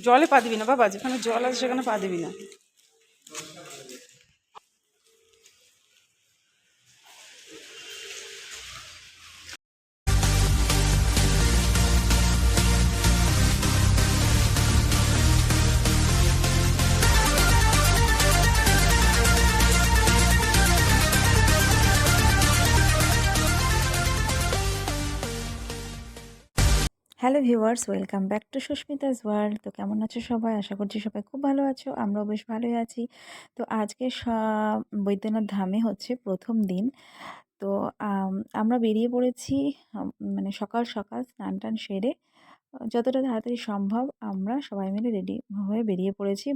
জলে পা দিবি না বাবা, যেখানে জল আছে সেখানে পা দিবি না। Hello viewers, welcome back to Susmita's world. তো কেমন আছো সবাই? আশা করছি সবাই খুব ভালো আছো, আমরাও বেশ ভালোই আছি। তো আজকে বৈদ্যনাথ ধামে হচ্ছে প্রথম দিন। তো আমরা বেরিয়ে পড়েছি, মানে সকাল সকাল স্নান টান সেরে যতটা তাড়াতাড়ি সম্ভব আমরা সবাই মিলে রেডি হয়ে বেরিয়ে পড়েছি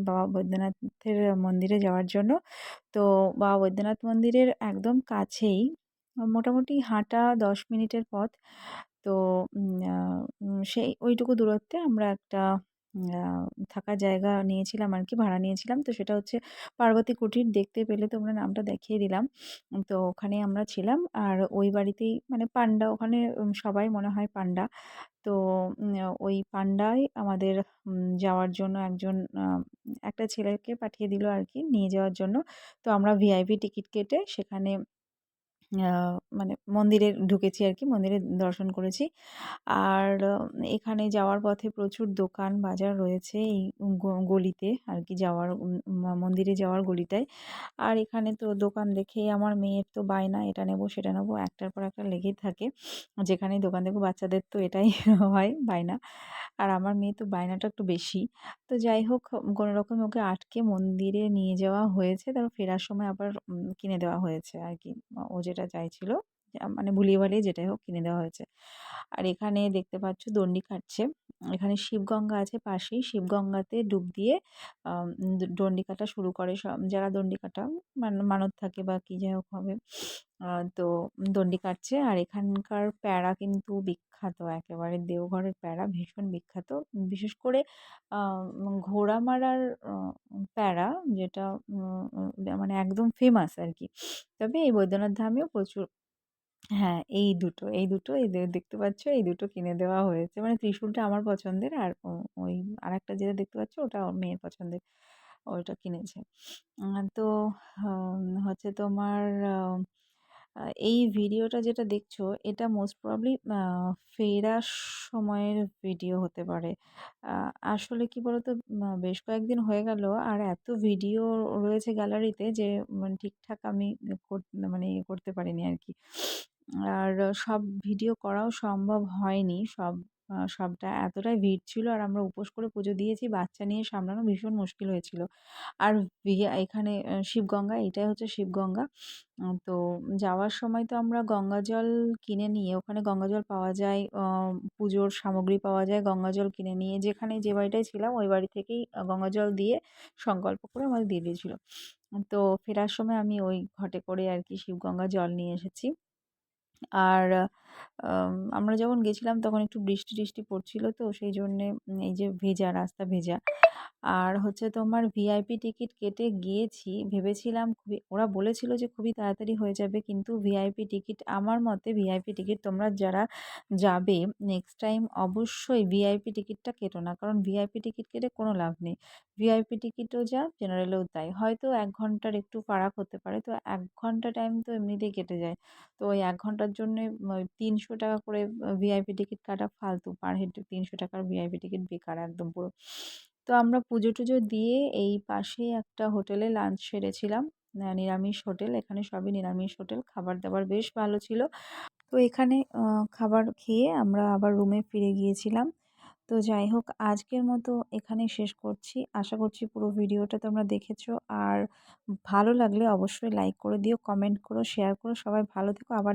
বাবা বৈদ্যনাথের মন্দিরে যাওয়ার জন্য। তো বাবা বৈদ্যনাথ মন্দিরের একদম কাছেই, মোটামুটি হাঁটা 10 মিনিটের পথ। তো সেই ওইটুকু দূরত্বে আমরা একটা আ থাকার জায়গা নিয়েছিলাম আরকি, ভাড়া নিয়েছিলাম। তো সেটা হচ্ছে পার্বতী কুটির, দেখতে পেলে তোমরা, নামটা দেখিয়ে দিলাম। তো ওখানেই আমরা ছিলাম। আর ওই বাড়িতেই মানে পান্ডা, ওখানে সবাই মনে হয় পান্ডা। তো উম ওই পান্ডাই আমাদের যাওয়ার জন্য একটা ছেলেকে পাঠিয়ে দিল আরকি, নিয়ে যাওয়ার জন্য। তো আমরা ভিআইপি টিকিট কেটে সেখানে আ মানে মন্দিরে ঢুকেছি আরকি, মন্দিরে দর্শন করেছি। আর এখানে যাওয়ার পথে প্রচুর দোকান বাজার রয়েছে এই গলিতে আরকি, যাওয়ার মন্দিরে যাওয়ার গলিটায়। আর এখানে তো দোকান দেখেই আমার মেয়ের তো বায়না, এটা নেবো সেটা নেবো, একটার পর একটা লেগেই থাকে। যেখানেই দোকান দেখবো বাচ্চাদের তো এটাই হয় বায়না। আর আমার মেয়ে তো বায়নাটা একটু বেশি। তো যাই হোক, কোনোরকমে ওকে আটকে মন্দিরে নিয়ে যাওয়া হয়েছে। তারপর ফেরার সময় আবার কিনে দেওয়া হয়েছে আরকি। ও যেটা চাইছিল, মানে ভুলিয়ে ভালিয়ে যেটাই হোক কিনে দেওয়া হয়েছে। আর এখানে দেখতে পাচ্ছ দণ্ডি কাটছে। এখানে শিবগঙ্গা আছে পাশেই। শিবগঙ্গাতে ডুব দিয়ে আম দণ্ডি কাটা শুরু করে যারা দণ্ডি কাটা মানত থাকে বা কি যাই হোক হবে। আ তো দণ্ডি কাটছে। আর এখানকার প্যাড়া কিন্তু বিখ্যাত একেবারে। দেওঘরের প্যাড়া ভীষণ বিখ্যাত। বিশেষ করে আ ঘোড়ামারার আ প্যাড়া, যেটা মানে একদম ফেমাস আরকি। তবে এই বৈদ্যনাথ ধামেও প্রচুর, হ্যাঁ, এই দুটো দেখতে পাচ্ছ, এই দুটো কিনে দেওয়া হয়েছে। মানে ত্রিশূলটা আমার পছন্দের, আর ওই আরেকটা যেটা দেখতে পাচ্ছ ওটা ওর মেয়ের পছন্দের। ওইটা কিনেছে। তো হচ্ছে তোমার আ আ এই ভিডিওটা যেটা দেখছো, এটা মোস্ট প্রবাবলি ফেরার সময়ের ভিডিও হতে পারে। আ আসলে কি বলতো, বেশ কয়েকদিন হয়ে গেল আর এত ভিডিও রয়েছে গ্যালারিতে যে মানে ঠিকঠাক আমি মানে ইয়ে করতে পারিনি আরকি। আর সব ভিডিও করাও সম্ভব হয়নি। সবটা এতটাই ভিড় ছিল, আর আমরা উপোস করে পুজো দিয়েছি। বাচ্চা নিয়ে সামলানো ভীষণ মুশকিল হয়েছিল। আর এখানে শিবগঙ্গা, এটাই হচ্ছে শিবগঙ্গা। তো যাওয়ার সময় তো আমরা গঙ্গাজল কিনে নিয়ে, ওখানে গঙ্গাজল পাওয়া যায়, পুজোর সামগ্রী পাওয়া যায়, গঙ্গাজল কিনে নিয়ে যেখানে যে বাড়িটায় ছিলাম ওই বাড়ি থেকেই গঙ্গাজল দিয়ে সংকল্প করে আমাদের দিয়ে দিয়েছিল। তো ফেরার সময় আমি ওই ঘটে করে আরকি শিবগঙ্গা জল নিয়ে এসেছি। আর আমরা যখন গেছিলাম তখন একটু বৃষ্টি-টিষ্টি পড়ছিল, তো সেই জন্যে এই যে ভেজা, রাস্তা ভেজা। আর হচ্ছে তোমার ভিআইপি টিকিট কেটে গিয়েছি, ভেবেছিলাম ওরা বলেছিল যে খুবই তাড়াতাড়ি হয়ে যাবে, কিন্তু ভিআইপি টিকিট, আমার মতে ভিআইপি টিকিট তোমরা যারা যাবে নেক্সট টাইম অবশ্যই ভিআইপি টিকিটটা কেটো না। কারণ ভিআইপি টিকিট কেটে কোনো লাভ নেই। ভিআইপি টিকিটও যা, জেনারেলেও তাই। হয়তো ১ ঘন্টার একটু ফারাক হতে পারে। তো ১ ঘন্টা টাইম তো এমনিতেই কেটে যায়। তো ওই ১ ঘন্টার জন্যে ওই ৳৩০০ করে ভিআইপি টিকিট কাটা ফালতু। পার হেড ৳৩০০ ভিআইপি টিকিট বেকার একদম পুরো। তো আমরা পুজো-টুজো দিয়ে এই পাশে একটা হোটেলে লাঞ্চ সেরেছিলাম। নিরামিষ হোটেল। এখানে সবই নিরামিষ হোটেল। খাবার-দাবার বেশ ভালো ছিল। তো এখানে খাবার খেয়ে আমরা আবার রুমে ফিরে গিয়েছিলাম। তো যাই হোক, আজকের মতো এখানেই শেষ করছি। আশা করছি পুরো ভিডিওটা তোমরা দেখেছো। আর ভালো লাগলে অবশ্যই লাইক করে দিও, কমেন্ট করো, শেয়ার করো। সবাই ভালো থেকো। আবার